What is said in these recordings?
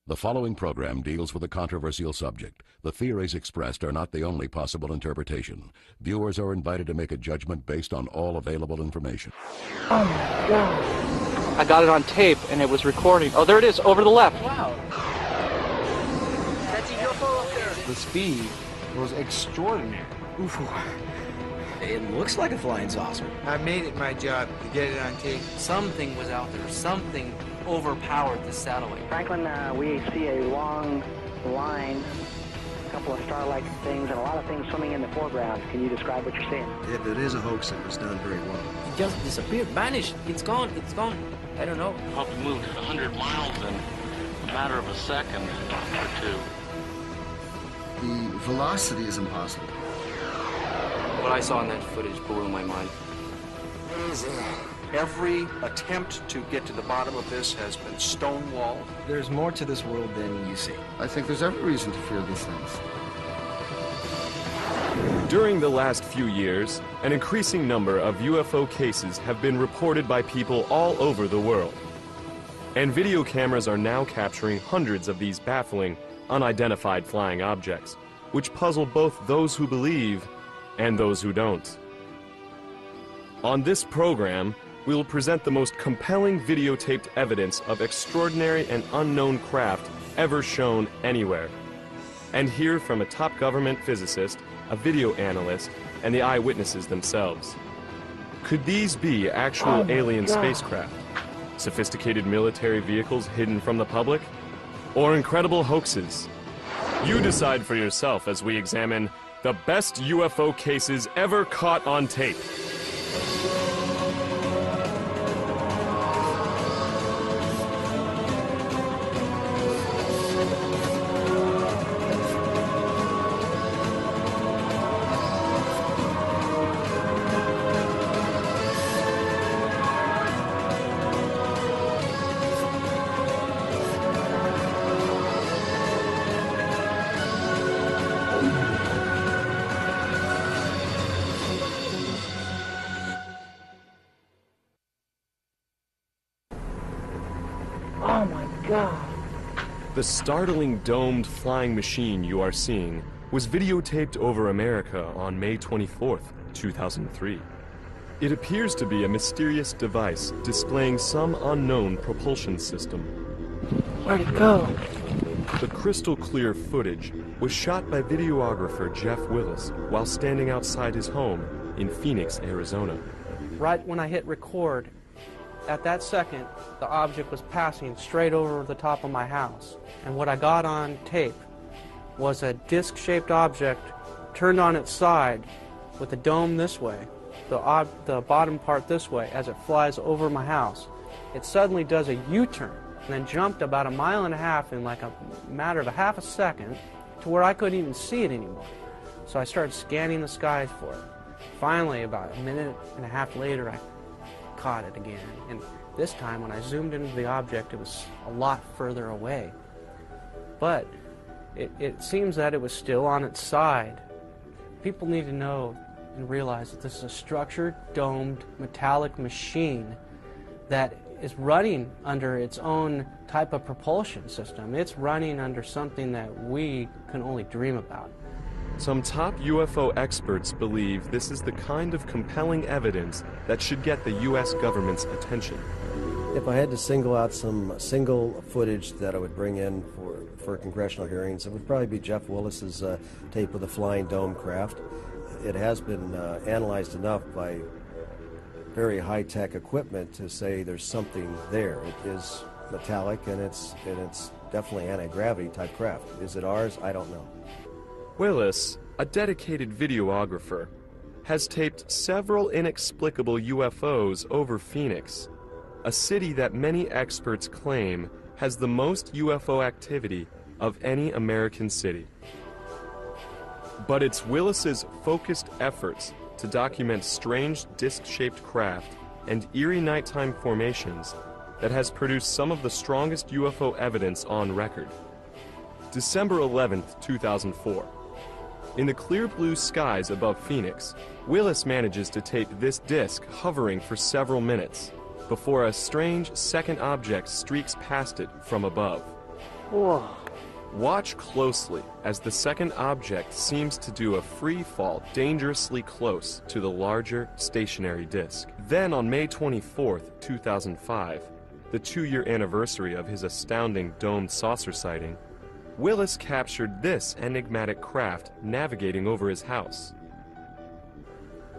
The following program deals with a controversial subject. The theories expressed are not the only possible interpretation. Viewers are invited to make a judgment based on all available information. Oh my God. I got it on tape and it was recording. Oh, there it is, over the left. Wow. That's a UFO up there. The speed was extraordinary. UFO. It looks like a flying saucer. I made it my job to get it on tape. Something was out there. Something overpowered the satellite. Franklin, we see a long line, a couple of star-like things, and a lot of things swimming in the foreground. Can you describe what you're seeing? If it is a hoax, it was done very well. It just disappeared, vanished. It's gone, it's gone. I don't know. Probably moved 100 miles in a matter of a second or two. The velocity is impossible. What I saw in that footage blew my mind. Every attempt to get to the bottom of this has been stonewalled. There's more to this world than you see. I think there's every reason to fear these things. During the last few years, an increasing number of UFO cases have been reported by people all over the world. And video cameras are now capturing hundreds of these baffling, unidentified flying objects, which puzzle both those who believe and those who don't. On this program, we will present the most compelling videotaped evidence of extraordinary and unknown craft ever shown anywhere, and hear from a top government physicist, a video analyst, and the eyewitnesses themselves. Could these be actual alien spacecraft, sophisticated military vehicles hidden from the public, or incredible hoaxes? You decide for yourself as we examine the best UFO cases ever caught on tape. Oh my God. The startling domed flying machine you are seeing was videotaped over America on May 24th, 2003. It appears to be a mysterious device displaying some unknown propulsion system. Where'd it go? The crystal clear footage was shot by videographer Jeff Willis while standing outside his home in Phoenix, Arizona. Right when I hit record, at that second, the object was passing straight over the top of my house. And what I got on tape was a disc-shaped object turned on its side with the dome this way, the bottom part this way, as it flies over my house. It suddenly does a U-turn and then jumped about 1.5 miles in like a matter of a half a second to where I couldn't even see it anymore. So I started scanning the skies for it. Finally, about 1.5 minutes later, I caught it again, and this time when I zoomed into the object it was a lot further away, but it seems that it was still on its side. People need to know and realize that this is a structured, domed, metallic machine that is running under its own type of propulsion system. It's running under something that we can only dream about. Some top UFO experts believe this is the kind of compelling evidence that should get the U.S. government's attention. If I had to single out some single footage that I would bring in for congressional hearings, it would probably be Jeff Willis's tape of the flying dome craft. It has been analyzed enough by very high-tech equipment to say there's something there. It is metallic and it's definitely anti-gravity type craft. Is it ours? I don't know. Willis, a dedicated videographer, has taped several inexplicable UFOs over Phoenix, a city that many experts claim has the most UFO activity of any American city. But it's Willis's focused efforts to document strange disc-shaped craft and eerie nighttime formations that has produced some of the strongest UFO evidence on record. December 11th, 2004. In the clear blue skies above Phoenix, Willis manages to tape this disc hovering for several minutes before a strange second object streaks past it from above. Whoa. Watch closely as the second object seems to do a free fall dangerously close to the larger stationary disk. Then on May 24th, 2005, the 2-year anniversary of his astounding domed saucer sighting, Willis captured this enigmatic craft navigating over his house.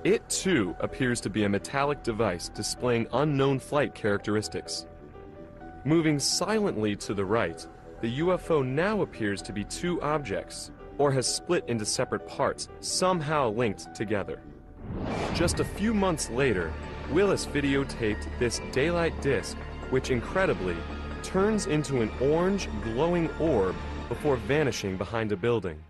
It too appears to be a metallic device displaying unknown flight characteristics. Moving silently to the right, the UFO now appears to be 2 objects, or has split into separate parts, somehow linked together. Just a few months later, Willis videotaped this daylight disk, which incredibly turns into an orange glowing orb before vanishing behind a building.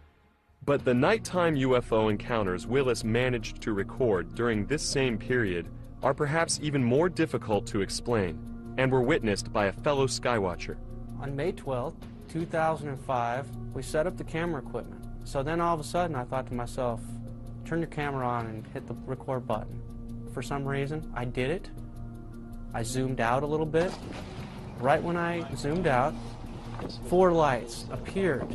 But the nighttime UFO encounters Willis managed to record during this same period are perhaps even more difficult to explain, and were witnessed by a fellow skywatcher. On May 12th, 2005, we set up the camera equipment. So then all of a sudden I thought to myself, turn your camera on and hit the record button. For some reason, I did it. I zoomed out a little bit. Right when I zoomed out, 4 lights appeared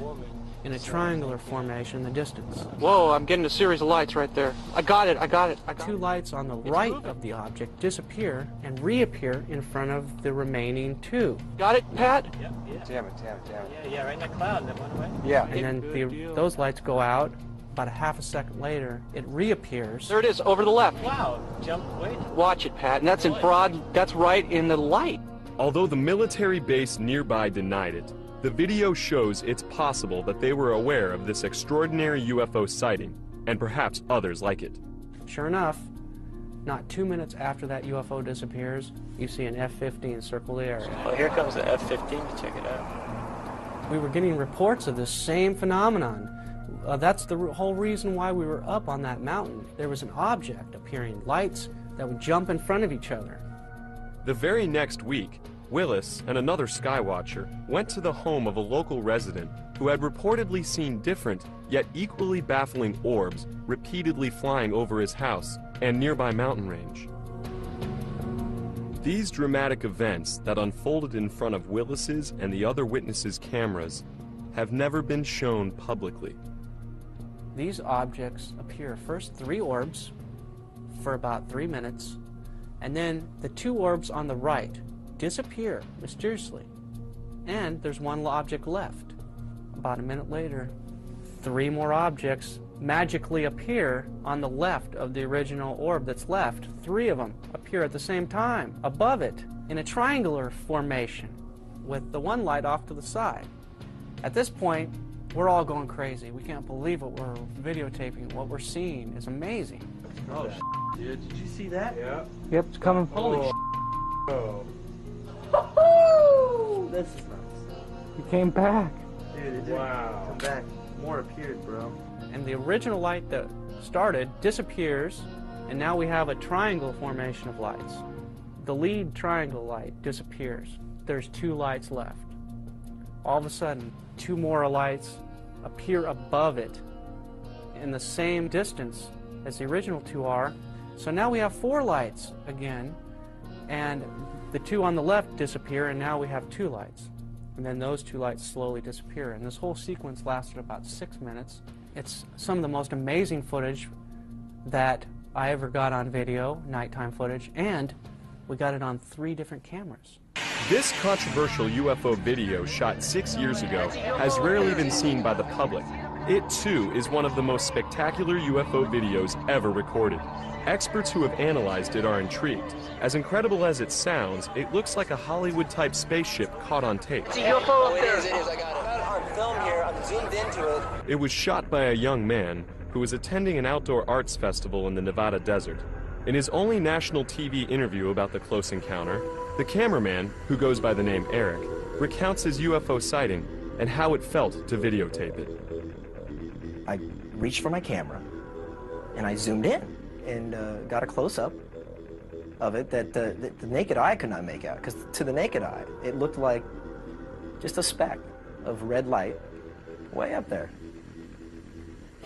in a triangular formation in the distance. Whoa, I'm getting a series of lights right there. I got it. 2 lights on the right of the object disappear and reappear in front of the remaining 2. Got it, Pat? Yep, yeah. Damn it. Yeah, right in that cloud that went away. Yeah. And then those lights go out. About a half a second later, it reappears. There it is, over the left. Wow, jump, wait. Watch it, Pat, and that's in broad, that's right in the light. Although the military base nearby denied it, the video shows it's possible that they were aware of this extraordinary UFO sighting, and perhaps others like it. Sure enough, not 2 minutes after that UFO disappears, you see an F-15 circle the area. Well, here comes the F-15 to check it out. We were getting reports of this same phenomenon. That's the whole reason why we were up on that mountain. There was an object appearing, lights that would jump in front of each other. The very next week, Willis and another skywatcher went to the home of a local resident who had reportedly seen different, yet equally baffling orbs repeatedly flying over his house and nearby mountain range. These dramatic events that unfolded in front of Willis's and the other witnesses' cameras have never been shown publicly. These objects appear first 3 orbs for about 3 minutes, and then the 2 orbs on the right disappear mysteriously, and there's 1 object left. About a minute later, 3 more objects magically appear on the left of the original orb that's left. 3 of them appear at the same time above it in a triangular formation with the 1 light off to the side. At this point, we're all going crazy. We can't believe what we're videotaping. What we're seeing is amazing. Oh, dude. Did you see that? Yeah. Yep, it's coming. Holy oh. This is nuts. He came back. Dude, it did come back. More appeared, bro. And the original light that started disappears, and now we have a triangle formation of lights. The lead triangle light disappears. There's 2 lights left. All of a sudden, 2 more lights appear above it in the same distance as the original 2 are. So now we have 4 lights again, and the 2 on the left disappear, and now we have 2 lights. And then those 2 lights slowly disappear. And this whole sequence lasted about 6 minutes. It's some of the most amazing footage that I ever got on video, nighttime footage, and we got it on 3 different cameras. This controversial UFO video shot 6 years ago has rarely been seen by the public. It too is one of the most spectacular UFO videos ever recorded. Experts who have analyzed it are intrigued. As incredible as it sounds, it looks like a Hollywood-type spaceship caught on tape. It's a UFO up there. It is. I got it on film here. I'm zoomed into it. It was shot by a young man who was attending an outdoor arts festival in the Nevada desert. In his only national TV interview about the close encounter, the cameraman, who goes by the name Eric, recounts his UFO sighting and how it felt to videotape it. I reached for my camera, and I zoomed in and got a close-up of it that the naked eye could not make out, because to the naked eye, it looked like just a speck of red light way up there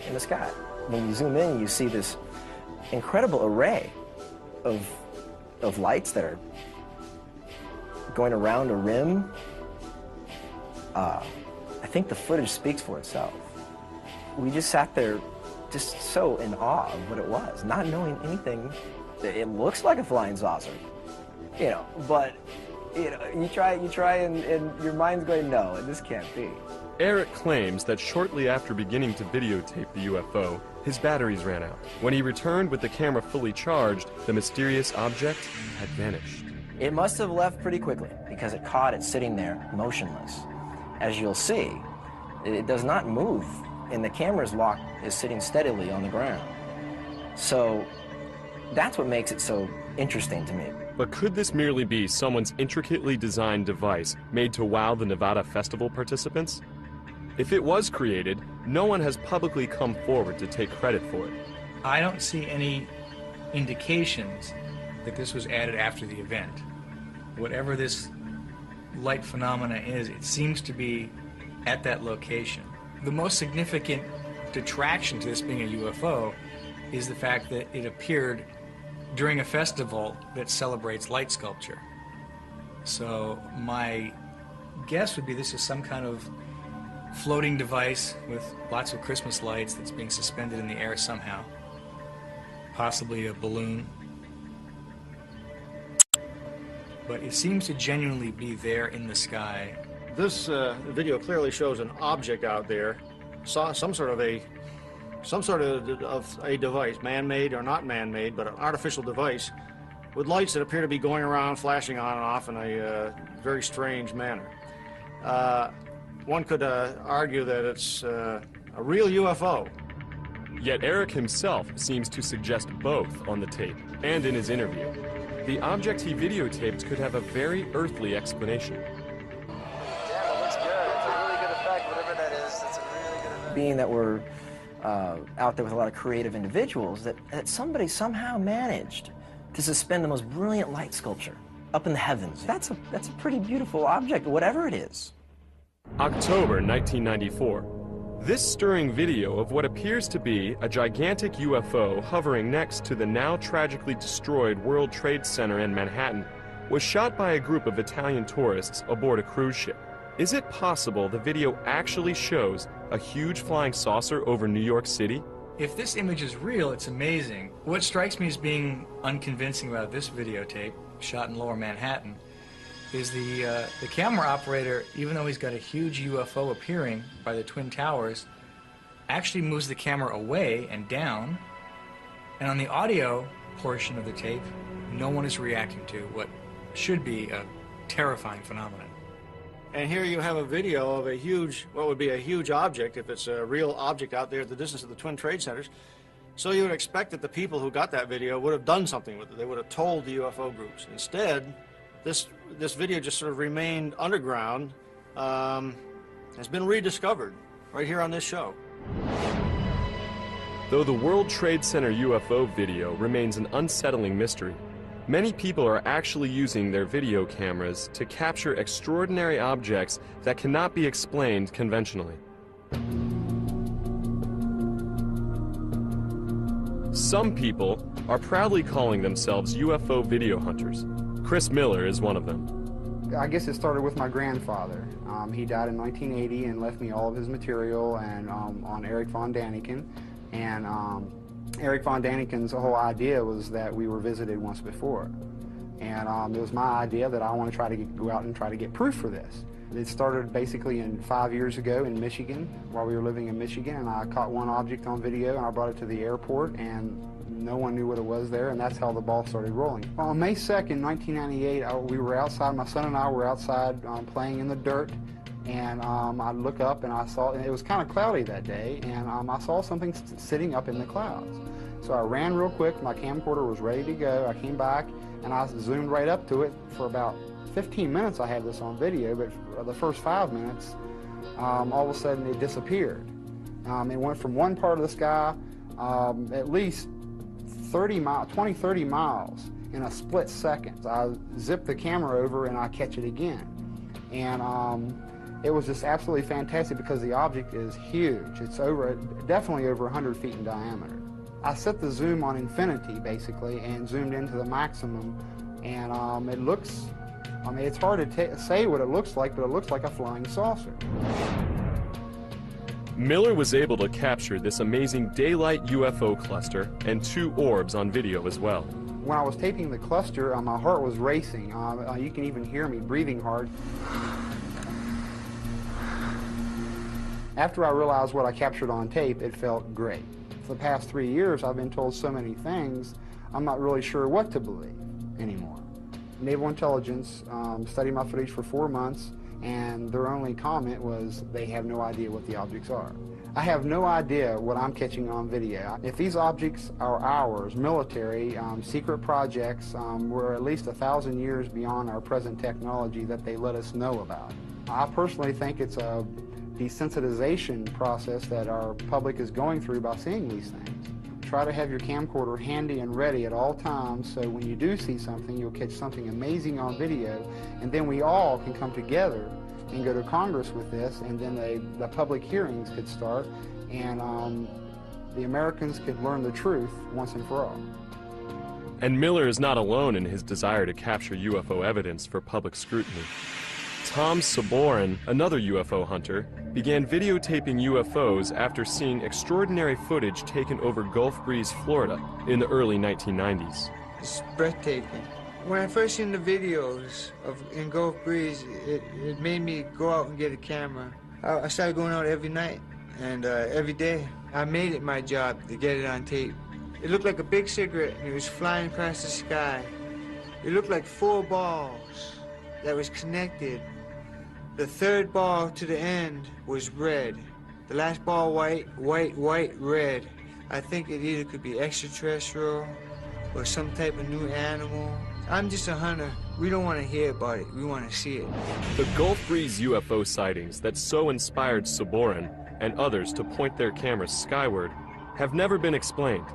in the sky. When you zoom in, you see this incredible array of lights that are going around a rim I think the footage speaks for itself. We just sat there just so in awe of what it was, not knowing anything. It looks like a flying saucer, you know, but you know, you try and your mind's going, no, this can't be. Eric claims that shortly after beginning to videotape the UFO, his batteries ran out. When he returned with the camera fully charged, the mysterious object had vanished. It must have left pretty quickly because it caught it sitting there motionless. As you'll see, it does not move, and the camera's lock is sitting steadily on the ground. So that's what makes it so interesting to me. But could this merely be someone's intricately designed device made to wow the Nevada Festival participants? If it was created, no one has publicly come forward to take credit for it. I don't see any indications that this was added after the event. Whatever this light phenomena is, it seems to be at that location. The most significant detraction to this being a UFO is the fact that it appeared during a festival that celebrates light sculpture. So my guess would be this is some kind of floating device with lots of Christmas lights that's being suspended in the air somehow. Possibly a balloon. But it seems to genuinely be there in the sky. This video clearly shows an object out there, some sort of a device, man-made or not man-made, but an artificial device with lights that appear to be going around, flashing on and off in a very strange manner. One could argue that it's a real UFO. Yet Eric himself seems to suggest both on the tape and in his interview. The object he videotaped could have a very earthly explanation. Damn, it looks good. It's a really good effect, whatever that is. It's a really good effect. Being that we're out there with a lot of creative individuals, that somebody somehow managed to suspend the most brilliant light sculpture up in the heavens. That's a pretty beautiful object, whatever it is. October 1994. This stirring video of what appears to be a gigantic UFO hovering next to the now tragically destroyed World Trade Center in Manhattan was shot by a group of Italian tourists aboard a cruise ship. Is it possible the video actually shows a huge flying saucer over New York City? If this image is real, it's amazing. What strikes me as being unconvincing about this videotape, shot in Lower Manhattan, is the camera operator, even though he's got a huge UFO appearing by the Twin Towers, actually moves the camera away and down, and on the audio portion of the tape, no one is reacting to what should be a terrifying phenomenon. And here you have a video of a huge, what would be a huge object, if it's a real object out there at the distance of the Twin Trade Centers. So you would expect that the people who got that video would have done something with it. They would have told the UFO groups. Instead, this video just sort of remained underground, has been rediscovered right here on this show. Though the World Trade Center UFO video remains an unsettling mystery, many people are actually using their video cameras to capture extraordinary objects that cannot be explained conventionally. Some people are proudly calling themselves UFO video hunters. Chris Miller is one of them. I guess it started with my grandfather. He died in 1980 and left me all of his material and on Eric von Daniken. And Eric von Daniken's whole idea was that we were visited once before. And it was my idea that I want to try to go out and try to get proof for this. It started basically 5 years ago in Michigan, while we were living in Michigan, and I caught one object on video and I brought it to the airport, and no one knew what it was there, and that's how the ball started rolling. On May 2nd, 1998, we were outside, my son and I were outside playing in the dirt, and I look up and I saw, and it was kind of cloudy that day, and I saw something sitting up in the clouds. So I ran real quick, my camcorder was ready to go, I came back, and I zoomed right up to it. For about 15 minutes I had this on video, but for the first 5 minutes, all of a sudden it disappeared. It went from one part of the sky at least 20, 30 miles in a split second. I zip the camera over and I catch it again. And it was just absolutely fantastic because the object is huge. It's definitely over 100 feet in diameter. I set the zoom on infinity basically and zoomed into the maximum, and it looks I mean, it's hard to say what it looks like, but it looks like a flying saucer. Miller was able to capture this amazing daylight UFO cluster and 2 orbs on video as well. When I was taping the cluster, my heart was racing. You can even hear me breathing hard. After I realized what I captured on tape, it felt great. For the past 3 years, I've been told so many things, I'm not really sure what to believe anymore. Naval Intelligence studied my footage for 4 months, and their only comment was they have no idea what the objects are. I have no idea what I'm catching on video. If these objects are ours, military, secret projects, we're at least 1,000 years beyond our present technology that they let us know about. I personally think it's a desensitization process that our public is going through by seeing these things. Try to have your camcorder handy and ready at all times, so when you do see something, you'll catch something amazing on video, and then we all can come together and go to Congress with this, and then the public hearings could start, and the Americans could learn the truth once and for all. And Miller is not alone in his desire to capture UFO evidence for public scrutiny. Tom Saborin, another UFO hunter, began videotaping UFOs after seeing extraordinary footage taken over Gulf Breeze, Florida in the early 1990s. It's breathtaking. When I first seen the videos in Gulf Breeze, it made me go out and get a camera. I started going out every night and every day. I made it my job to get it on tape. It looked like a big cigarette and it was flying across the sky. It looked like 4 balls that was connected. The 3rd ball to the end was red. The last ball white, white, white, red. I think it either could be extraterrestrial or some type of new animal. I'm just a hunter. We don't want to hear about it. We want to see it. The Gulf Breeze UFO sightings that so inspired Saborin and others to point their cameras skyward have never been explained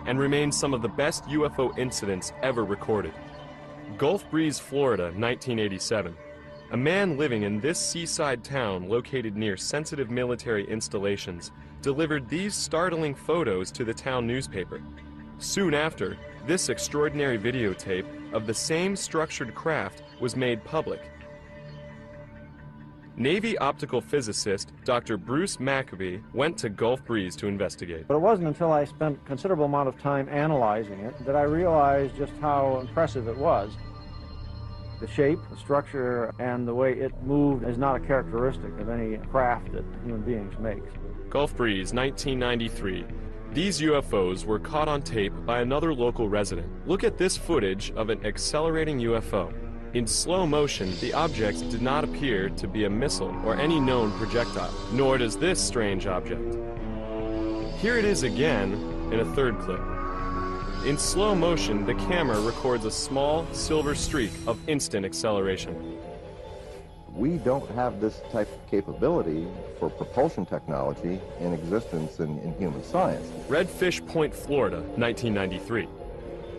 and remain some of the best UFO incidents ever recorded. Gulf Breeze, Florida, 1987. A man living in this seaside town located near sensitive military installations delivered these startling photos to the town newspaper. Soon after, this extraordinary videotape of the same structured craft was made public. Navy optical physicist Dr. Bruce Maccabee went to Gulf Breeze to investigate. But it wasn't until I spent a considerable amount of time analyzing it that I realized just how impressive it was. The shape, the structure, and the way it moved is not a characteristic of any craft that human beings make. Gulf Breeze, 1993. These UFOs were caught on tape by another local resident. Look at this footage of an accelerating UFO. In slow motion, the object did not appear to be a missile or any known projectile, nor does this strange object. Here it is again in a 3rd clip. In slow motion, the camera records a small silver streak of instant acceleration. We don't have this type of capability for propulsion technology in existence in human science. Redfish Point, Florida, 1993.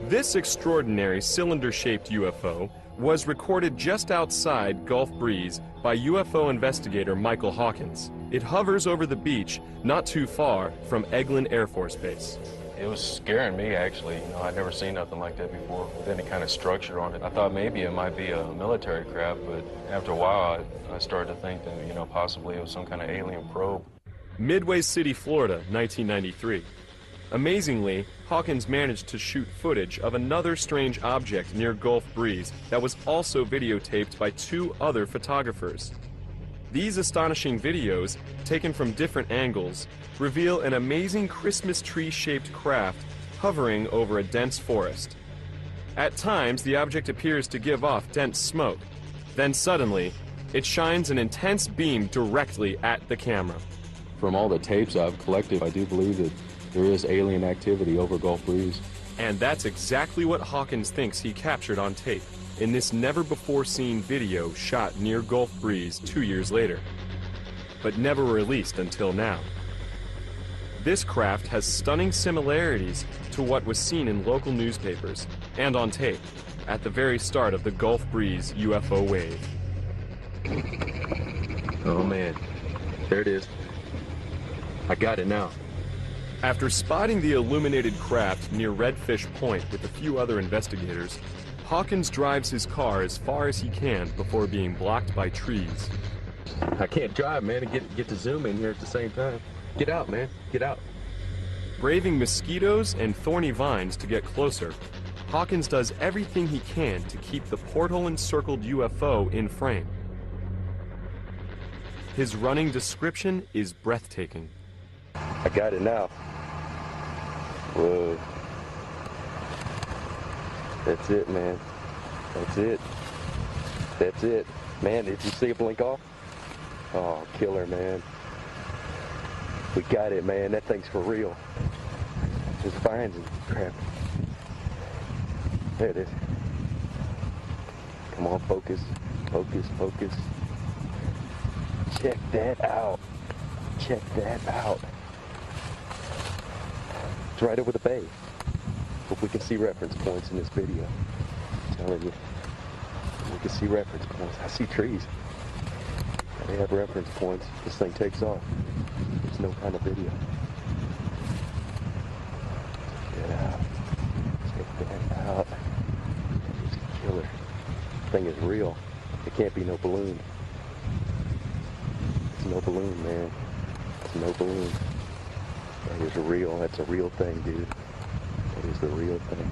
This extraordinary cylinder-shaped UFO was recorded just outside Gulf Breeze by UFO investigator Michael Hawkins. It hovers over the beach not too far from Eglin Air Force Base. It was scaring me, actually. You know, I'd never seen nothing like that before with any kind of structure on it. I thought maybe it might be a military craft, but after a while, I started to think that, you know, possibly it was some kind of alien probe. Midway City, Florida, 1993. Amazingly, Hawkins managed to shoot footage of another strange object near Gulf Breeze that was also videotaped by 2 other photographers. These astonishing videos, taken from different angles, reveal an amazing Christmas tree-shaped craft hovering over a dense forest. At times, the object appears to give off dense smoke. Then suddenly, it shines an intense beam directly at the camera. From all the tapes I've collected, I do believe that there is alien activity over Gulf Breeze. And that's exactly what Hawkins thinks he captured on tape in this never-before-seen video shot near Gulf Breeze 2 years later, but never released until now. This craft has stunning similarities to what was seen in local newspapers and on tape at the very start of the Gulf Breeze UFO wave. Oh man, there it is. I got it now. After spotting the illuminated craft near Redfish Point with a few other investigators, Hawkins drives his car as far as he can before being blocked by trees. I can't drive, man, and get to zoom in here at the same time. Get out, man. Get out. Braving mosquitoes and thorny vines to get closer, Hawkins does everything he can to keep the portal-encircled UFO in frame. His running description is breathtaking. I got it now. Whoa. That's it, man. That's it. That's it. Man, did you see it blink off? Oh, killer, man. We got it, man. That thing's for real. Just vines and crap. There it is. Come on, focus. Focus, focus. Check that out. Check that out. It's right over the bay. Hope we can see reference points in this video. I'm telling you. We can see reference points. I see trees. They have reference points. This thing takes off. There's no kind of video. Check that out. Check that out. It's a killer. This thing is real. It can't be no balloon. It's no balloon, man. It's no balloon. That is real. That's a real thing, dude. That is the real thing.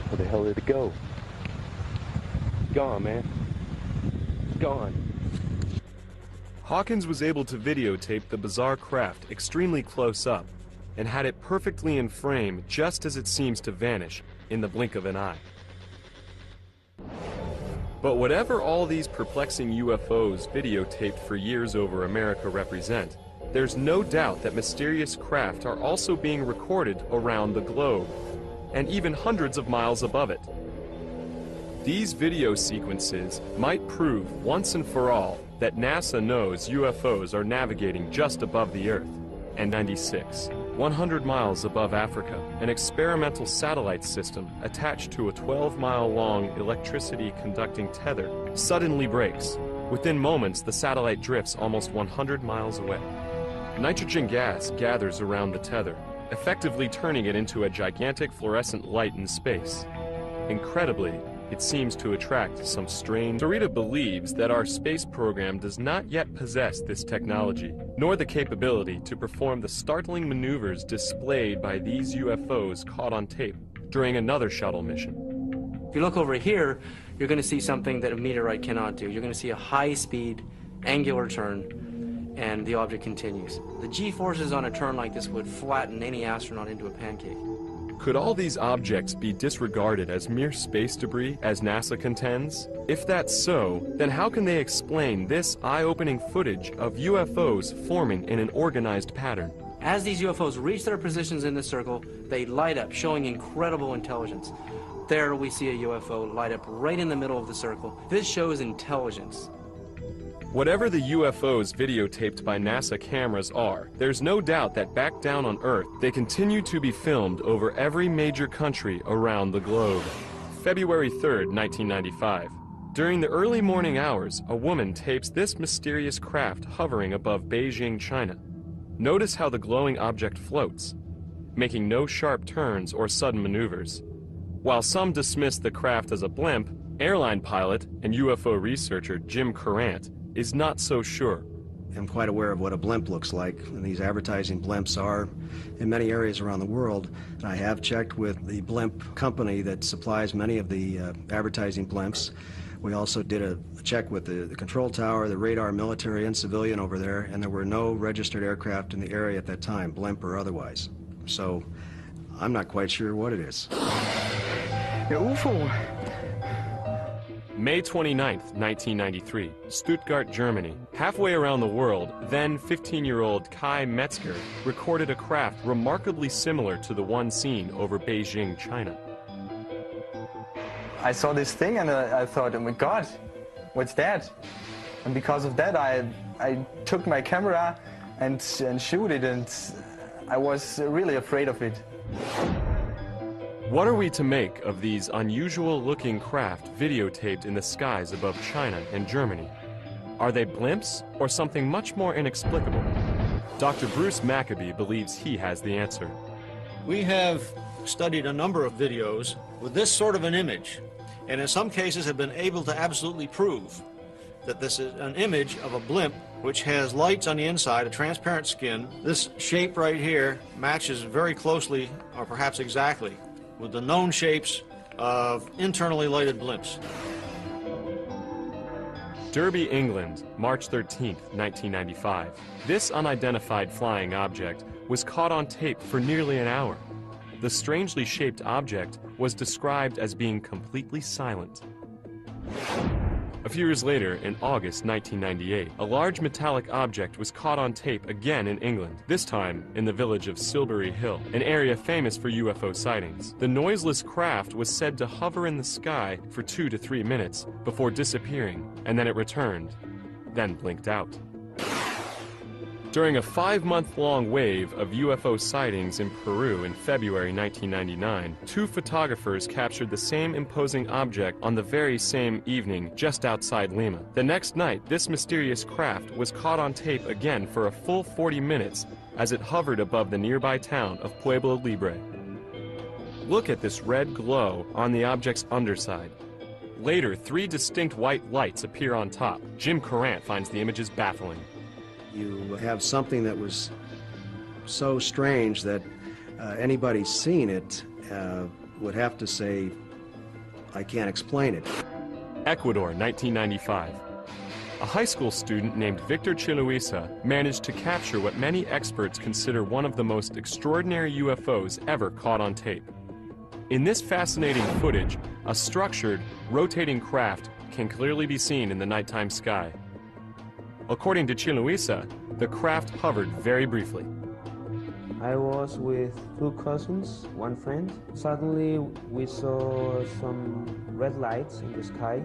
Where the hell did it go? Gone, man. Gone. Hawkins was able to videotape the bizarre craft extremely close up and had it perfectly in frame just as it seems to vanish in the blink of an eye. But whatever all these perplexing UFOs videotaped for years over America represent, there's no doubt that mysterious craft are also being recorded around the globe, and even hundreds of miles above it. These video sequences might prove once and for all that NASA knows UFOs are navigating just above the Earth. And 96, 100 miles above Africa, an experimental satellite system attached to a 12-mile-long electricity-conducting tether suddenly breaks. Within moments, the satellite drifts almost 100 miles away. Nitrogen gas gathers around the tether, effectively turning it into a gigantic fluorescent light in space. Incredibly, it seems to attract some strange... Sarita believes that our space program does not yet possess this technology, nor the capability to perform the startling maneuvers displayed by these UFOs caught on tape during another shuttle mission. If you look over here, you're going to see something that a meteorite cannot do. You're going to see a high-speed, angular turn, and the object continues. The G-forces on a turn like this would flatten any astronaut into a pancake. Could all these objects be disregarded as mere space debris, as NASA contends? If that's so, then how can they explain this eye-opening footage of UFOs forming in an organized pattern? As these UFOs reach their positions in the circle, they light up, showing incredible intelligence. There we see a UFO light up right in the middle of the circle. This shows intelligence. Whatever the UFOs videotaped by NASA cameras are, there's no doubt that back down on Earth, they continue to be filmed over every major country around the globe. February 3rd, 1995. During the early morning hours, a woman tapes this mysterious craft hovering above Beijing, China. Notice how the glowing object floats, making no sharp turns or sudden maneuvers. While some dismiss the craft as a blimp, airline pilot and UFO researcher Jim Courant is not so sure. I'm quite aware of what a blimp looks like, and these advertising blimps are in many areas around the world. And I have checked with the blimp company that supplies many of the advertising blimps. We also did a check with the control tower, the radar, military and civilian over there, and there were no registered aircraft in the area at that time, blimp or otherwise. So I'm not quite sure what it is. UFO. May 29th, 1993, Stuttgart, Germany. Halfway around the world, then 15-year-old Kai Metzger recorded a craft remarkably similar to the one seen over Beijing, China. I saw this thing and I thought, oh my God, what's that? And because of that, I took my camera and shoot it, and I was really afraid of it. What are we to make of these unusual-looking craft videotaped in the skies above China and Germany? Are they blimps or something much more inexplicable? Dr. Bruce Maccabee believes he has the answer. We have studied a number of videos with this sort of an image, and in some cases have been able to absolutely prove that this is an image of a blimp which has lights on the inside, a transparent skin. This shape right here matches very closely, or perhaps exactly, with the known shapes of internally lighted blimps. Derby, England, March 13, 1995. This unidentified flying object was caught on tape for nearly an hour. The strangely shaped object was described as being completely silent. A few years later, in August 1998, a large metallic object was caught on tape again in England, this time in the village of Silbury Hill, an area famous for UFO sightings. The noiseless craft was said to hover in the sky for 2 to 3 minutes before disappearing, and then it returned, then blinked out. During a 5-month-long wave of UFO sightings in Peru in February 1999, 2 photographers captured the same imposing object on the very same evening just outside Lima. The next night, this mysterious craft was caught on tape again for a full 40 minutes as it hovered above the nearby town of Pueblo Libre. Look at this red glow on the object's underside. Later, 3 distinct white lights appear on top. Jim Courant finds the images baffling. You have something that was so strange that anybody seen it would have to say, I can't explain it. Ecuador, 1995. A high school student named Victor Chiluisa managed to capture what many experts consider one of the most extraordinary UFOs ever caught on tape. In this fascinating footage, a structured, rotating craft can clearly be seen in the nighttime sky. According to Chiluisa, the craft hovered very briefly. I was with 2 cousins, 1 friend. Suddenly we saw some red lights in the sky.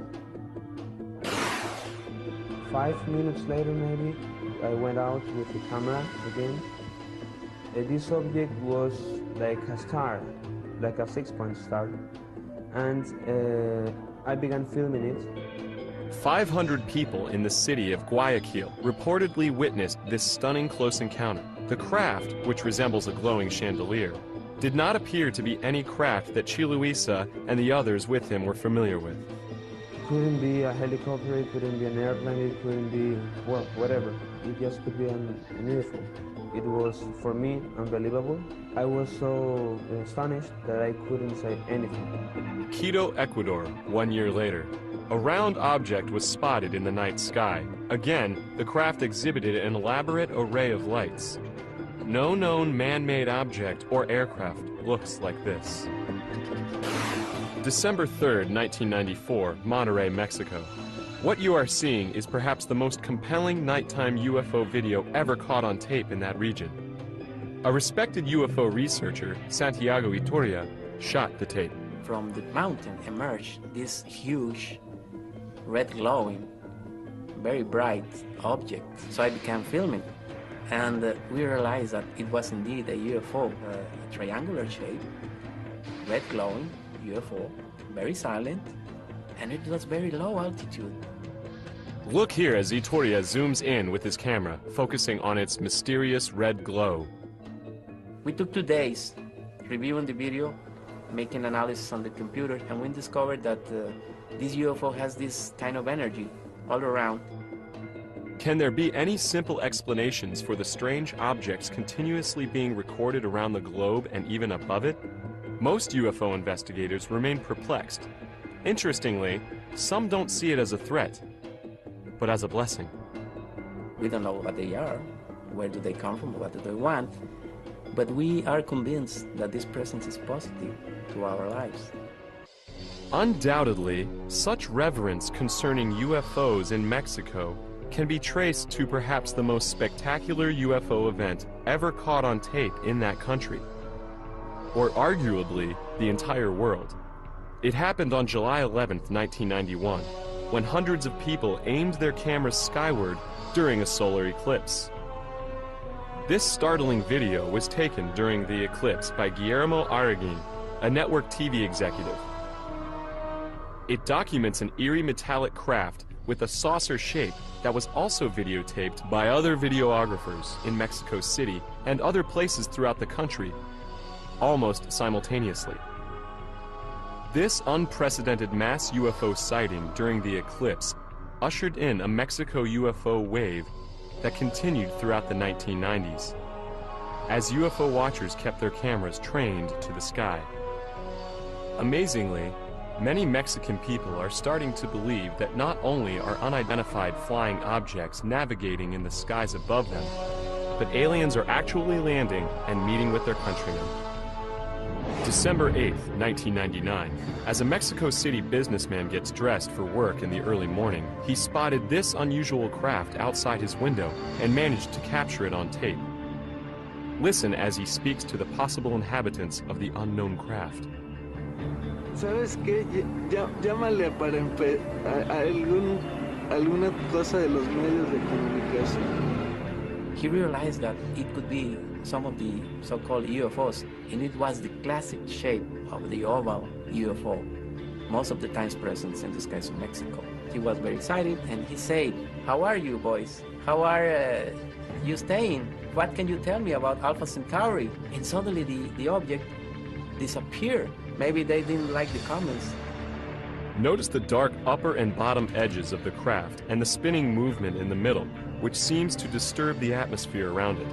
5 minutes later maybe, I went out with the camera again. This object was like a star, like a 6-point star. And I began filming it. 500 people in the city of Guayaquil reportedly witnessed this stunning close encounter. The craft, which resembles a glowing chandelier, did not appear to be any craft that Chiluisa and the others with him were familiar with. It couldn't be a helicopter, it couldn't be an airplane, it couldn't be, well, whatever. It just could be an UFO. It was, for me, unbelievable. I was so astonished that I couldn't say anything. Quito, Ecuador, 1 year later. A round object was spotted in the night sky. Again, the craft exhibited an elaborate array of lights. No known man-made object or aircraft looks like this. December 3rd, 1994, Monterrey, Mexico. What you are seeing is perhaps the most compelling nighttime UFO video ever caught on tape in that region. A respected UFO researcher, Santiago Itoria, shot the tape. From the mountain emerged this huge, red glowing, very bright object. So I began filming, and we realized that it was indeed a UFO, a triangular shape, red glowing UFO, very silent, and it was very low altitude. Look here as Itoria zooms in with his camera, focusing on its mysterious red glow. We took 2 days reviewing the video, making analysis on the computer, and we discovered that this UFO has this kind of energy all around. Can there be any simple explanations for the strange objects continuously being recorded around the globe and even above it? Most UFO investigators remain perplexed. Interestingly, some don't see it as a threat, but as a blessing. We don't know what they are, where do they come from, what do they want, but we are convinced that this presence is positive to our lives. Undoubtedly, such reverence concerning UFOs in Mexico can be traced to perhaps the most spectacular UFO event ever caught on tape in that country, or arguably the entire world. It happened on July 11th, 1991, when hundreds of people aimed their cameras skyward during a solar eclipse. This startling video was taken during the eclipse by Guillermo Arriguin, a network TV executive. It documents an eerie metallic craft with a saucer shape that was also videotaped by other videographers in Mexico City and other places throughout the country, almost simultaneously. This unprecedented mass UFO sighting during the eclipse ushered in a Mexico UFO wave that continued throughout the 1990s, as UFO watchers kept their cameras trained to the sky. Amazingly, many Mexican people are starting to believe that not only are unidentified flying objects navigating in the skies above them, but aliens are actually landing and meeting with their countrymen. December 8, 1999, as a Mexico City businessman gets dressed for work in the early morning, he spotted this unusual craft outside his window and managed to capture it on tape. Listen as he speaks to the possible inhabitants of the unknown craft. ¿Sabes qué? Llámale para a alguna cosa de los medios de comunicación. He realized that it could be some of the so-called UFOs, and it was the classic shape of the oval UFO, most of the times present in the skies of Mexico. He was very excited, and he said, "How are you, boys? How are you staying? What can you tell me about Alpha Centauri?" And suddenly the object disappeared. Maybe they didn't like the comments. Notice the dark upper and bottom edges of the craft and the spinning movement in the middle, which seems to disturb the atmosphere around it.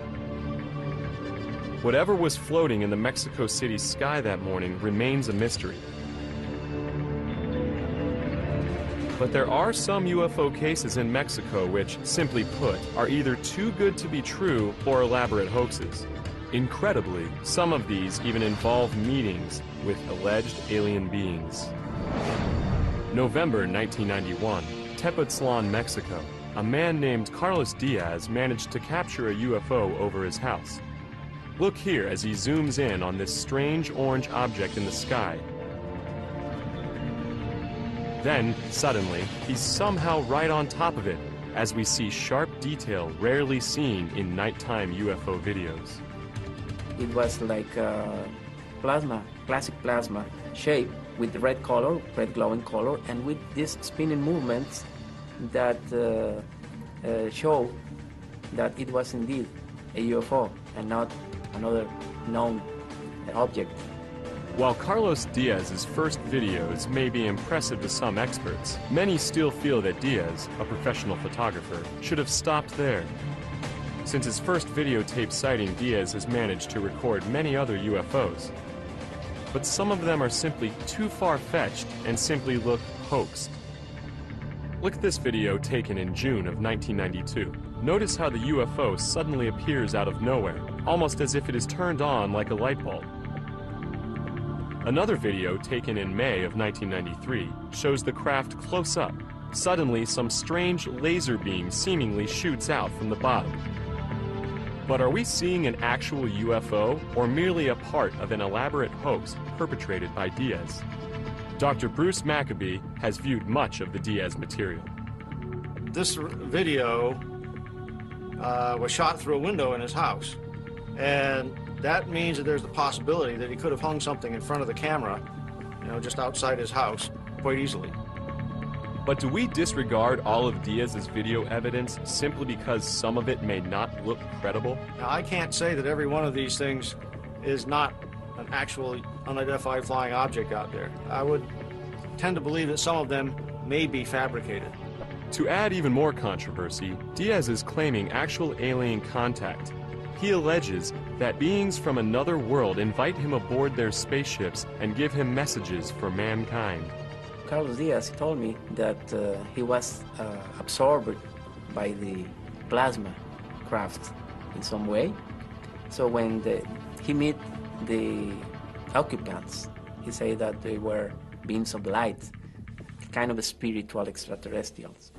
Whatever was floating in the Mexico City sky that morning remains a mystery. But there are some UFO cases in Mexico which, simply put, are either too good to be true or elaborate hoaxes. Incredibly, some of these even involve meetings with alleged alien beings. November 1991, Tepoztlan, Mexico. A man named Carlos Diaz managed to capture a UFO over his house. Look here as he zooms in on this strange orange object in the sky. Then, suddenly, he's somehow right on top of it, as we see sharp detail rarely seen in nighttime UFO videos. It was like plasma, classic plasma shape with red color, red glowing color, and with these spinning movements that show that it was indeed a UFO and not another known object. While Carlos Diaz's first videos may be impressive to some experts, many still feel that Diaz, a professional photographer, should have stopped there. Since his first videotape sighting, Diaz has managed to record many other UFOs. But some of them are simply too far-fetched and simply look hoaxed. Look at this video taken in June of 1992. Notice how the UFO suddenly appears out of nowhere, almost as if it is turned on like a light bulb. Another video taken in May of 1993 shows the craft close up. Suddenly, some strange laser beam seemingly shoots out from the bottom. But are we seeing an actual UFO or merely a part of an elaborate hoax perpetrated by Diaz? Dr. Bruce Maccabee has viewed much of the Diaz material. This video was shot through a window in his house, and that means that there's the possibility that he could have hung something in front of the camera, just outside his house, quite easily. But do we disregard all of Diaz's video evidence simply because some of it may not look credible? Now, I can't say that every one of these things is not an actual unidentified flying object out there. I would tend to believe that some of them may be fabricated. To add even more controversy, Diaz is claiming actual alien contact. He alleges that beings from another world invite him aboard their spaceships and give him messages for mankind. Carlos Diaz told me that he was absorbed by the plasma craft in some way. So when he met the occupants, he said that they were beings of light, kind of spiritual extraterrestrials.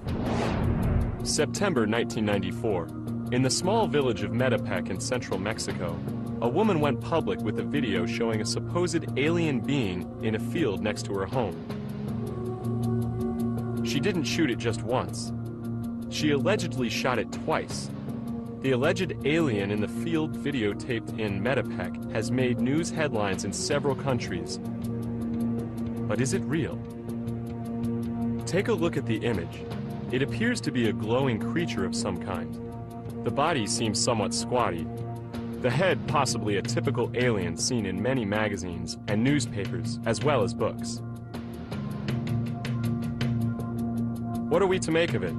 September 1994. In the small village of Metepec in central Mexico, a woman went public with a video showing a supposed alien being in a field next to her home. She didn't shoot it just once. She allegedly shot it twice. The alleged alien in the field videotaped in Metepec has made news headlines in several countries. But is it real? Take a look at the image. It appears to be a glowing creature of some kind. The body seems somewhat squatty. The head possibly a typical alien seen in many magazines and newspapers, as well as books. What are we to make of it?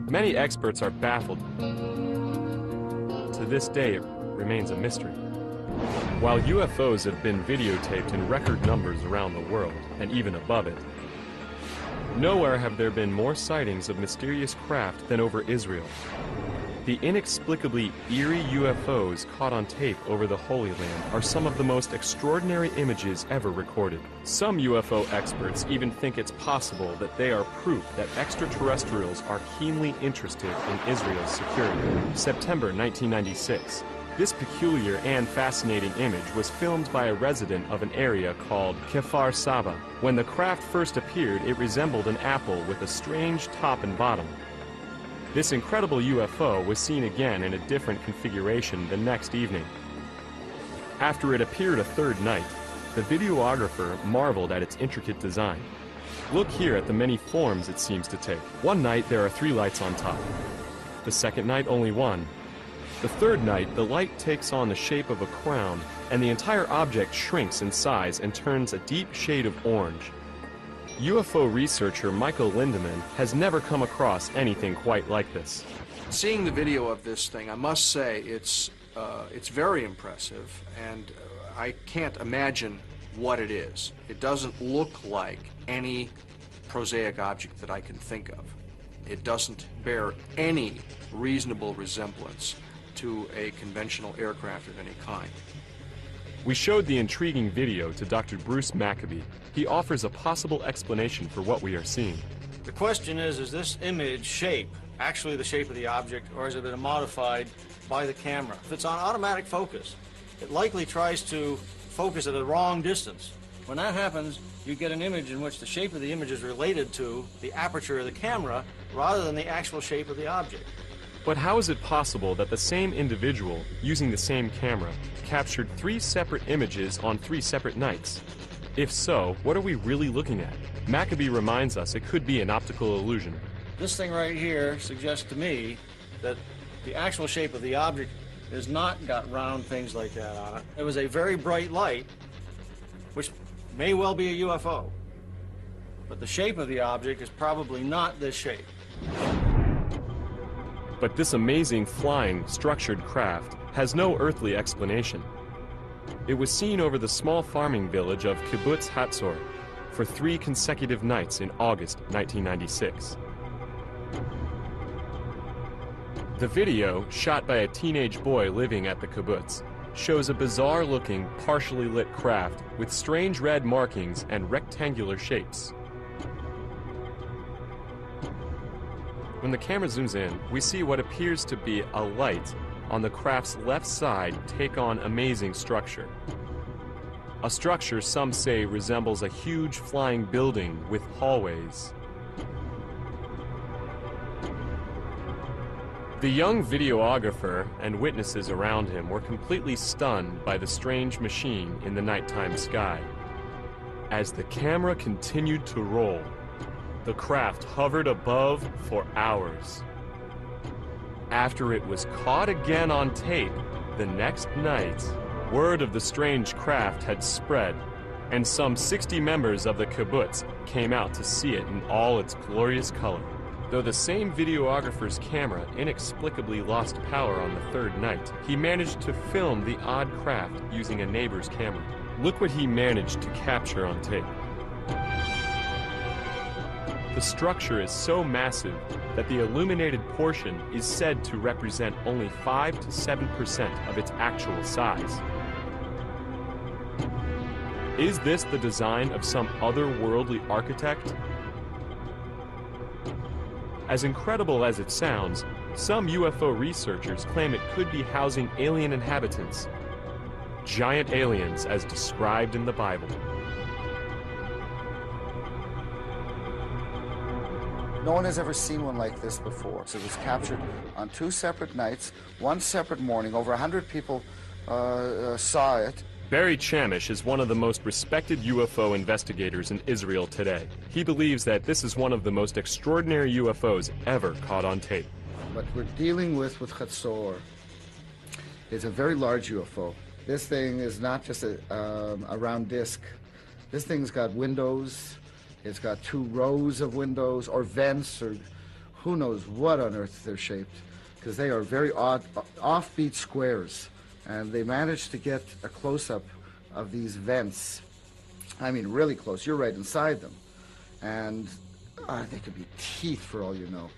Many experts are baffled. To this day, it remains a mystery. While UFOs have been videotaped in record numbers around the world, and even above it, nowhere have there been more sightings of mysterious craft than over Israel. The inexplicably eerie UFOs caught on tape over the Holy Land are some of the most extraordinary images ever recorded. Some UFO experts even think it's possible that they are proof that extraterrestrials are keenly interested in Israel's security. September 1996. This peculiar and fascinating image was filmed by a resident of an area called Kfar Saba. When the craft first appeared, it resembled an apple with a strange top and bottom. This incredible UFO was seen again in a different configuration the next evening. After it appeared a third night, the videographer marveled at its intricate design. Look here at the many forms it seems to take. One night there are 3 lights on top. The second night only 1. The third night the light takes on the shape of a crown and the entire object shrinks in size and turns a deep shade of orange. UFO researcher Michael Lindemann has never come across anything quite like this. Seeing the video of this thing, I must say it's very impressive, and I can't imagine what it is. It doesn't look like any prosaic object that I can think of. It doesn't bear any reasonable resemblance to a conventional aircraft of any kind. We showed the intriguing video to Dr. Bruce Maccabee. He offers a possible explanation for what we are seeing. The question is this image shape actually the shape of the object, or has it been modified by the camera? If it's on automatic focus, it likely tries to focus at a wrong distance. When that happens, you get an image in which the shape of the image is related to the aperture of the camera rather than the actual shape of the object. But how is it possible that the same individual, using the same camera, captured 3 separate images on 3 separate nights? If so, what are we really looking at? Maccabee reminds us it could be an optical illusion. This thing right here suggests to me that the actual shape of the object has not got round things like that on it. It was a very bright light, which may well be a UFO. But the shape of the object is probably not this shape. But this amazing flying, structured craft has no earthly explanation. It was seen over the small farming village of Kibbutz Hatzor for 3 consecutive nights in August 1996. The video, shot by a teenage boy living at the kibbutz, shows a bizarre-looking, partially lit craft with strange red markings and rectangular shapes. When the camera zooms in, we see what appears to be a light on the craft's left side take on amazing structure. A structure some say resembles a huge flying building with hallways. The young videographer and witnesses around him were completely stunned by the strange machine in the nighttime sky. As the camera continued to roll, the craft hovered above for hours. After it was caught again on tape the next night, word of the strange craft had spread, and some 60 members of the kibbutz came out to see it in all its glorious color. Though the same videographer's camera inexplicably lost power on the 3rd night, he managed to film the odd craft using a neighbor's camera. Look what he managed to capture on tape. The structure is so massive that the illuminated portion is said to represent only 5 to 7% of its actual size. Is this the design of some otherworldly architect? As incredible as it sounds, some UFO researchers claim it could be housing alien inhabitants. Giant aliens as described in the Bible. No one has ever seen one like this before. So it was captured on 2 separate nights, 1 separate morning. Over 100 people saw it. Barry Chamish is one of the most respected UFO investigators in Israel today. He believes that this is one of the most extraordinary UFOs ever caught on tape. What we're dealing with Hatzor is a very large UFO. This thing is not just a round disc. This thing's got windows, It's got 2 rows of windows or vents or who knows what on earth they're shaped, because they are very odd, offbeat squares. And they managed to get a close-up of these vents. I mean, really close. You're right inside them. And they could be teeth for all you know.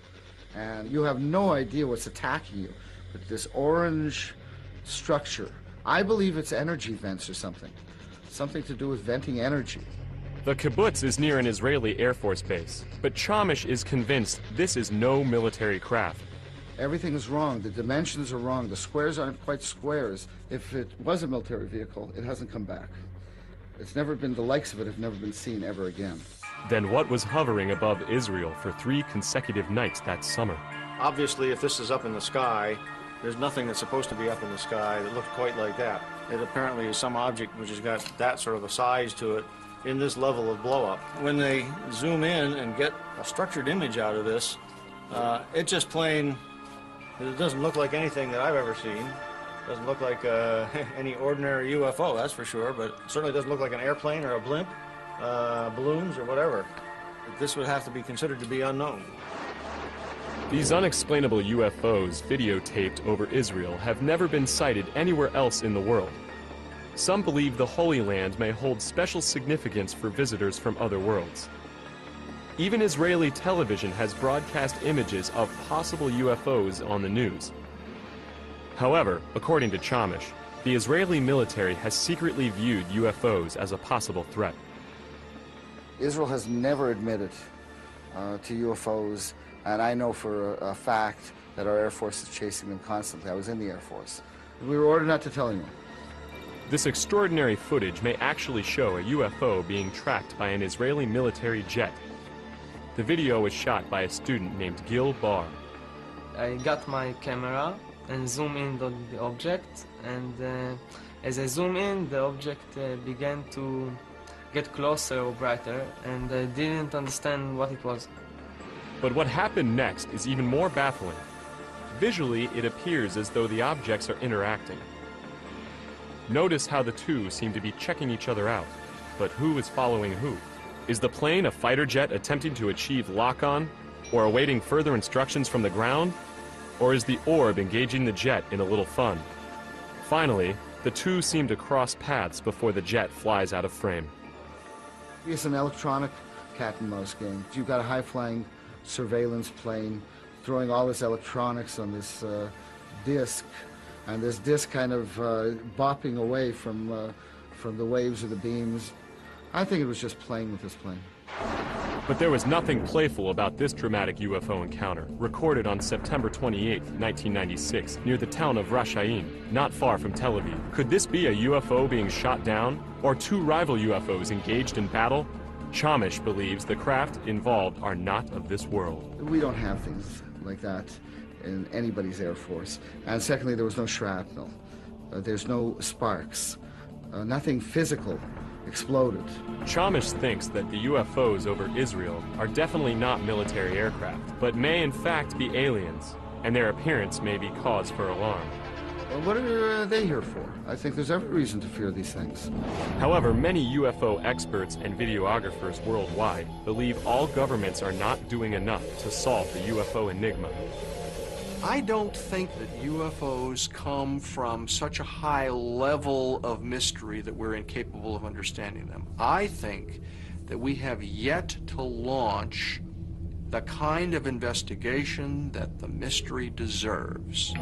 And you have no idea what's attacking you. But this orange structure, I believe it's energy vents or something. Something to do with venting energy. The kibbutz is near an Israeli Air Force base, but Chamish is convinced this is no military craft. Everything is wrong. The dimensions are wrong. The squares aren't quite squares. If it was a military vehicle, it hasn't come back. It's never been, the likes of it have never been seen ever again. Then what was hovering above Israel for 3 consecutive nights that summer? Obviously, if this is up in the sky, there's nothing that's supposed to be up in the sky that looks quite like that. It apparently is some object which has got that sort of a size to it in this level of blow-up. When they zoom in and get a structured image out of this, it just plain, it doesn't look like anything that I've ever seen. It doesn't look like any ordinary UFO, that's for sure, but it certainly doesn't look like an airplane or a blimp, balloons or whatever. This would have to be considered to be unknown. These unexplainable UFOs videotaped over Israel have never been sighted anywhere else in the world. Some believe the Holy Land may hold special significance for visitors from other worlds. Even Israeli television has broadcast images of possible UFOs on the news. However, according to Chamish, the Israeli military has secretly viewed UFOs as a possible threat. Israel has never admitted to UFOs, and I know for a fact that our Air Force is chasing them constantly. I was in the Air Force. We were ordered not to tell anyone. This extraordinary footage may actually show a UFO being tracked by an Israeli military jet. The video was shot by a student named Gil Bar. I got my camera and zoom in on the object, and as I zoom in, the object began to get closer or brighter, and I didn't understand what it was. But what happened next is even more baffling. Visually, it appears as though the objects are interacting. Notice how the two seem to be checking each other out. But who is following who? Is the plane a fighter jet attempting to achieve lock-on, or awaiting further instructions from the ground? Or is the orb engaging the jet in a little fun? Finally, the two seem to cross paths before the jet flies out of frame. It's an electronic cat and mouse game. You've got a high-flying surveillance plane throwing all this electronics on this disc, and this disc kind of bopping away from the waves or the beams. I think it was just playing with this plane. But there was nothing playful about this dramatic UFO encounter, recorded on September 28, 1996, near the town of Rashaim, not far from Tel Aviv. Could this be a UFO being shot down, or 2 rival UFOs engaged in battle? Chamish believes the craft involved are not of this world. We don't have things like that in anybody's Air Force. And secondly, there was no shrapnel. There's no sparks. Nothing physical exploded. Chamish thinks that the UFOs over Israel are definitely not military aircraft, but may in fact be aliens, and their appearance may be cause for alarm. Well, what are they here for? I think there's every reason to fear these things. However, many UFO experts and videographers worldwide believe all governments are not doing enough to solve the UFO enigma. I don't think that UFOs come from such a high level of mystery that we're incapable of understanding them. I think that we have yet to launch the kind of investigation that the mystery deserves.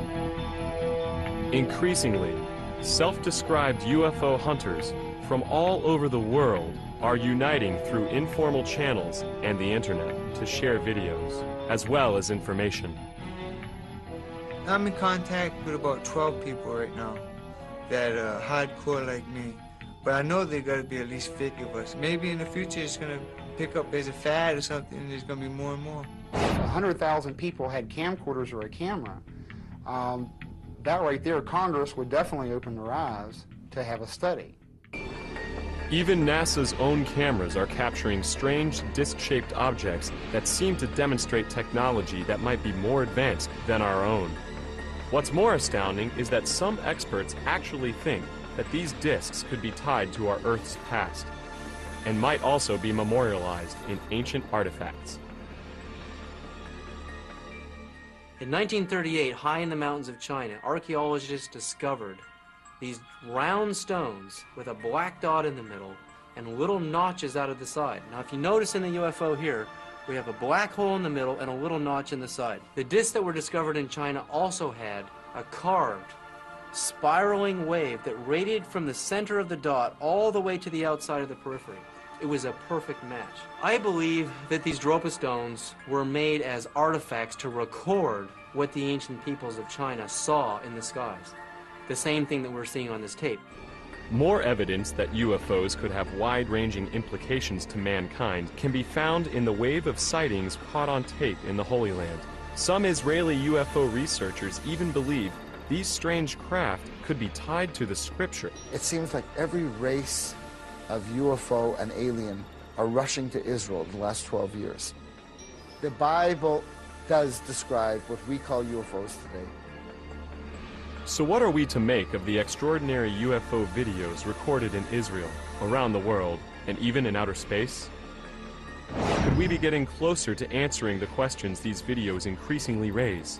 Increasingly, self-described UFO hunters from all over the world are uniting through informal channels and the internet to share videos, as well as information. I'm in contact with about 12 people right now that are hardcore like me. But I know there got to be at least 50 of us. Maybe in the future it's going to pick up as a fad or something, and there's going to be more and more. If 100,000 people had camcorders or a camera, that right there, Congress would definitely open their eyes to have a study. Even NASA's own cameras are capturing strange disc-shaped objects that seem to demonstrate technology that might be more advanced than our own. What's more astounding is that some experts actually think that these discs could be tied to our Earth's past. and might also be memorialized in ancient artifacts. In 1938, high in the mountains of China, archaeologists discovered these round stones with a black dot in the middle and little notches out of the side. Now, if you notice in the UFO here, we have a black hole in the middle and a little notch in the side. The discs that were discovered in China also had a carved, spiraling wave that radiated from the center of the dot all the way to the outside of the periphery. It was a perfect match. I believe that these Dropa stones were made as artifacts to record what the ancient peoples of China saw in the skies. The same thing that we're seeing on this tape. More evidence that UFOs could have wide-ranging implications to mankind can be found in the wave of sightings caught on tape in the Holy Land. Some Israeli UFO researchers even believe these strange craft could be tied to the scripture. It seems like every race of UFO and alien are rushing to Israel in the last 12 years. The Bible does describe what we call UFOs today. So what are we to make of the extraordinary UFO videos recorded in Israel, around the world, and even in outer space? Could we be getting closer to answering the questions these videos increasingly raise?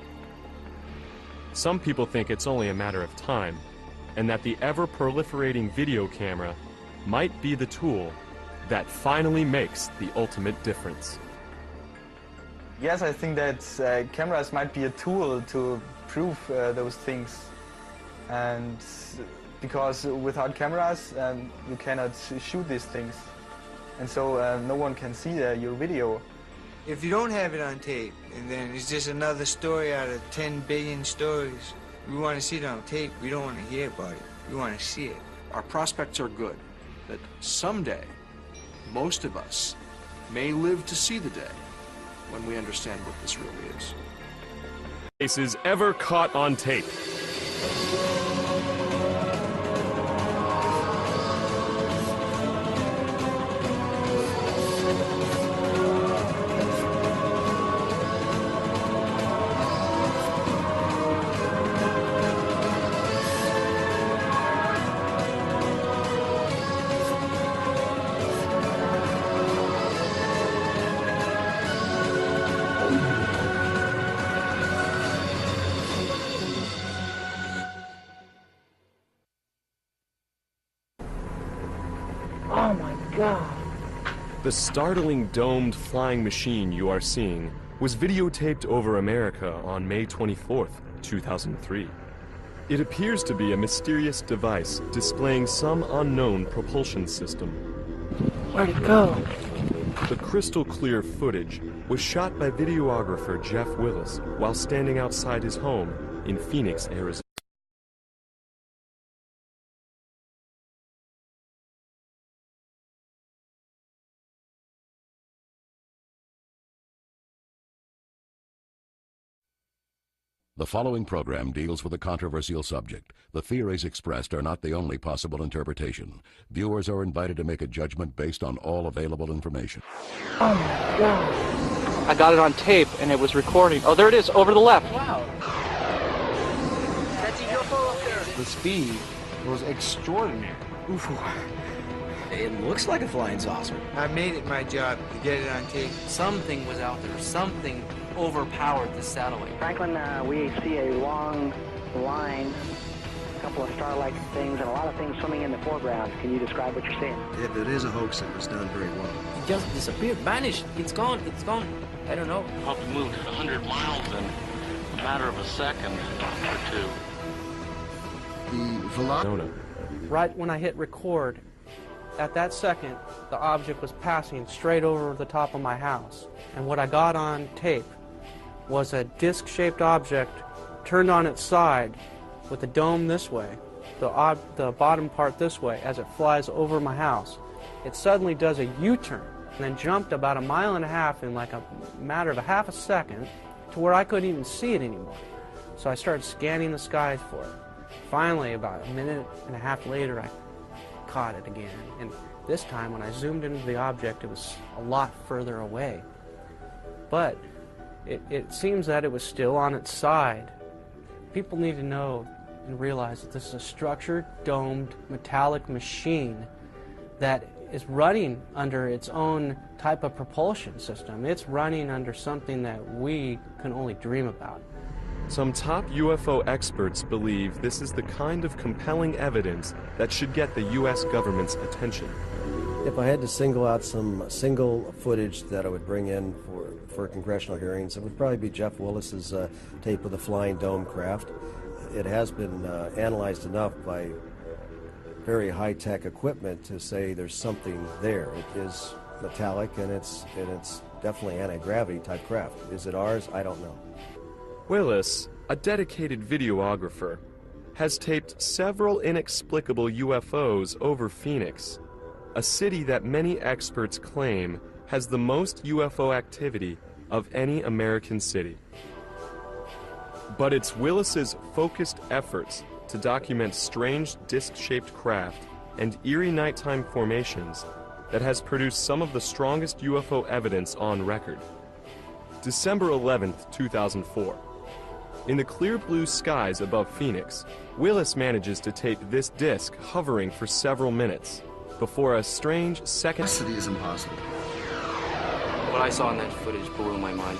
Some people think it's only a matter of time, and that the ever-proliferating video camera might be the tool that finally makes the ultimate difference. Yes, I think that cameras might be a tool to prove those things. And because without cameras, you cannot shoot these things. And so no one can see your video. If you don't have it on tape, and then it's just another story out of 10 billion stories, we want to see it on tape. We don't want to hear about it. We want to see it. Our prospects are good, that someday, most of us may live to see the day when we understand what this really is. Cases ever caught on tape. Oh my God. The startling domed flying machine you are seeing was videotaped over America on May 24th, 2003. It appears to be a mysterious device displaying some unknown propulsion system. Where'd it go? The crystal clear footage was shot by videographer Jeff Willis while standing outside his home in Phoenix, Arizona. The following program deals with a controversial subject. The theories expressed are not the only possible interpretation. Viewers are invited to make a judgment based on all available information. Oh my God. I got it on tape and it was recording. Oh, there it is, over the left. Wow. That's a UFO up there. The speed was extraordinary. Oof. It looks like a flying saucer. I made it my job to get it on tape. Something was out there. Something overpowered the satellite. Franklin, we see a long line, a couple of star-like things, and a lot of things swimming in the foreground. Can you describe what you're seeing? If it is a hoax, it was done very well. It just disappeared, vanished. It's gone, it's gone. I don't know. Probably moved 100 miles in a matter of a second or two. The velocity. Right when I hit record, at that second, the object was passing straight over the top of my house. And what I got on tape was a disc-shaped object turned on its side with the dome this way, the bottom part this way, as it flies over my house. It suddenly does a U-turn and then jumped about 1.5 miles in like a matter of a half a second to where I couldn't even see it anymore. So I started scanning the skies for it. Finally, about 1.5 minutes later, I caught it again. And this time, when I zoomed into the object, it was a lot further away. But it seems that it was still on its side. People need to know and realize that this is a structured, domed, metallic machine that is running under its own type of propulsion system. It's running under something that we can only dream about. Some top UFO experts believe this is the kind of compelling evidence that should get the U.S. government's attention. If I had to single out some single footage that I would bring in for congressional hearings, it would probably be Jeff Willis's tape of the flying dome craft. It has been analyzed enough by very high-tech equipment to say there's something there. It is metallic, and it's definitely anti-gravity type craft. Is it ours? I don't know. Willis, a dedicated videographer, has taped several inexplicable UFOs over Phoenix, a city that many experts claim has the most UFO activity of any American city. But it's Willis's focused efforts to document strange disc-shaped craft and eerie nighttime formations that has produced some of the strongest UFO evidence on record. December 11th, 2004. In the clear blue skies above Phoenix, Willis manages to tape this disc hovering for several minutes before a strange second... Custody is impossible. What I saw in that footage blew my mind.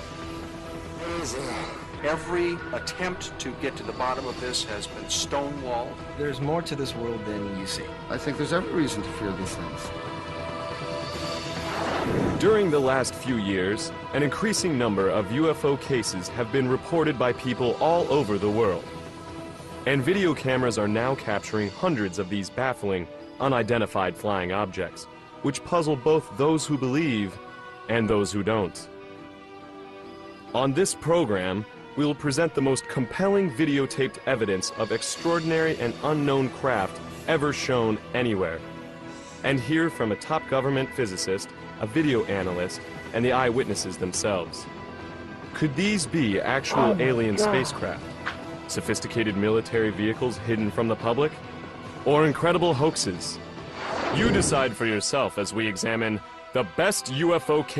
Every attempt to get to the bottom of this has been stonewalled. There's more to this world than you see. I think there's every reason to fear these things. During the last few years, an increasing number of UFO cases have been reported by people all over the world. And video cameras are now capturing hundreds of these baffling, unidentified flying objects, which puzzle both those who believe and those who don't. On this program, we will present the most compelling videotaped evidence of extraordinary and unknown craft ever shown anywhere, and hear from a top government physicist, a video analyst, and the eyewitnesses themselves. Could these be actual alien spacecraft, sophisticated military vehicles hidden from the public, or incredible hoaxes? You decide for yourself as we examine the best UFO case